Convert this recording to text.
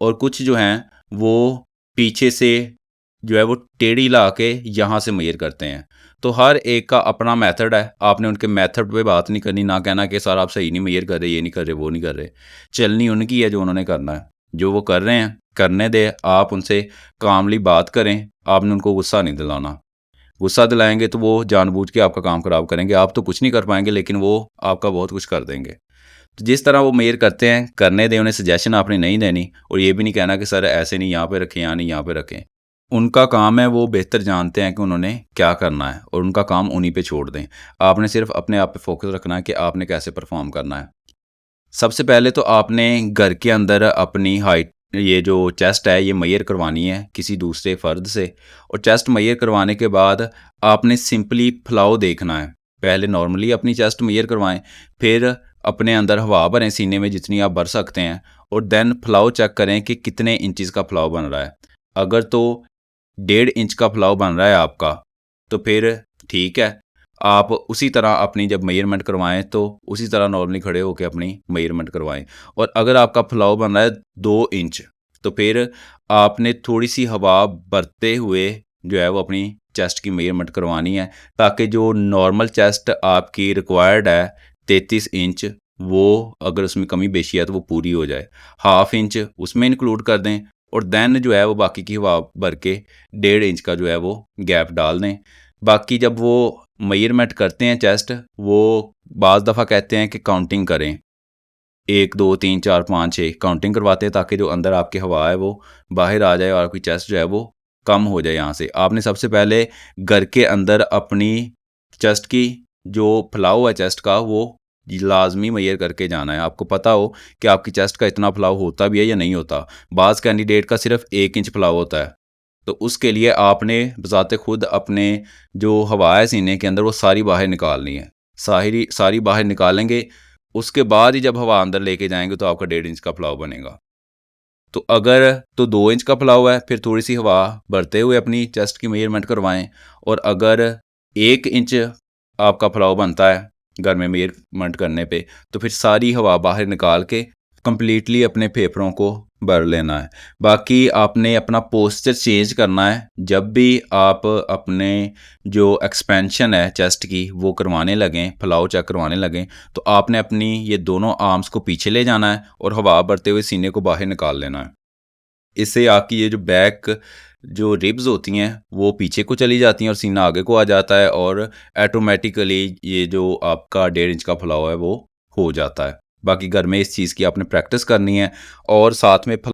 और कुछ जो हैं वो पीछे से जो है वो टेढ़ी ला के यहाँ से मेजर करते हैं। तो हर एक का अपना मेथड है, आपने उनके मेथड पे बात नहीं करनी, ना कहना कि सर आप सही नहीं मेजर कर रहे, ये नहीं कर रहे, वो नहीं कर रहे। चलनी उनकी है जो उन्होंने करना है, जो वो कर रहे हैं करने दे। आप उनसे कामली बात करें, आपने उनको गुस्सा नहीं दिलाना। गुस्सा दिलाएंगे तो वो जानबूझ के आपका काम ख़राब करेंगे। आप तो कुछ नहीं कर पाएंगे लेकिन वो आपका बहुत कुछ कर देंगे। तो जिस तरह वो मेजर करते हैं करने दें, उन्हें सजेशन आपने नहीं देनी और ये भी नहीं कहना कि सर ऐसे नहीं यहाँ पे रखें, यहाँ नहीं यहाँ पे रखें। उनका काम है, वो बेहतर जानते हैं कि उन्होंने क्या करना है और उनका काम उन्हीं पे छोड़ दें। आपने सिर्फ अपने आप पे फोकस रखना है कि आपने कैसे परफॉर्म करना है। सबसे पहले तो आपने घर के अंदर अपनी हाइट, ये जो चेस्ट है ये मेजर करवानी है किसी दूसरे फ़र्द से। और चेस्ट मेजर करवाने के बाद आपने सिंपली फैलाव देखना है। पहले नॉर्मली अपनी चेस्ट मेजर करवाएं, फिर अपने अंदर हवा भरें सीने में जितनी आप भर सकते हैं, और देन फैलाव चेक करें कि कितने इंचज़ का फैलाव बन रहा है। अगर तो 1.5 इंच का फैलाव बन रहा है आपका तो फिर ठीक है, आप उसी तरह अपनी जब मेजरमेंट करवाएं तो उसी तरह नॉर्मली खड़े होकर अपनी मेजरमेंट करवाएं। और अगर आपका फैलाव बन रहा है 2 इंच तो फिर आपने थोड़ी सी हवा भरते हुए जो है वो अपनी चेस्ट की मेजरमेंट करवानी है, ताकि जो नॉर्मल चेस्ट आपकी रिक्वायर्ड है 33 इंच, वो अगर उसमें कमी बेशी है तो वो पूरी हो जाए। 1/2 इंच उसमें इंक्लूड कर दें और देन जो है वो बाकी की हवा भर के 1.5 इंच का जो है वो गैप डाल दें। बाकी जब वो मेजरमेंट करते हैं चेस्ट, वो बाज़ दफ़ा कहते हैं कि काउंटिंग करें, 1 2 3 4 5 6 काउंटिंग करवाते हैं ताकि जो अंदर आपकी हवा है वो बाहर आ जाए और आपकी चेस्ट जो है वो कम हो जाए। यहाँ से आपने सबसे पहले घर के अंदर अपनी चेस्ट की जो फैलाव है चेस्ट का वो लाजमी मेजर करके जाना है। आपको पता हो कि आपकी चेस्ट का इतना फैलाव होता भी है या नहीं होता। बाज़ कैंडिडेट का सिर्फ 1 इंच फैलाव होता है, तो उसके लिए आपने बज़ाते खुद अपने जो हवा है सीने के अंदर वो सारी बाहर निकालनी है। सारी बाहर निकालेंगे, उसके बाद ही जब हवा अंदर लेके जाएंगे तो आपका 1.5 इंच का फैलाव बनेगा। तो अगर तो 2 इंच का फैलाव है, फिर थोड़ी सी हवा भरते हुए अपनी चेस्ट की मेजरमेंट करवाएं। और अगर 1 इंच आपका फैलाव बनता है घर में मेजरमेंट करने पे, तो फिर सारी हवा बाहर निकाल के कंप्लीटली अपने फेफड़ों को भर लेना है। बाकी आपने अपना पोस्चर चेंज करना है। जब भी आप अपने जो एक्सपेंशन है चेस्ट की वो करवाने लगें, फैलाव चेक करवाने लगें, तो आपने अपनी ये दोनों आर्म्स को पीछे ले जाना है और हवा भरते हुए सीने को बाहर निकाल लेना है। इससे आपकी ये जो बैक जो रिब्स होती हैं वो पीछे को चली जाती हैं और सीना आगे को आ जाता है और ऑटोमेटिकली ये जो आपका 1.5 इंच का फैलाव है वो हो जाता है। बाकी घर में इस चीज़ की आपने प्रैक्टिस करनी है और साथ में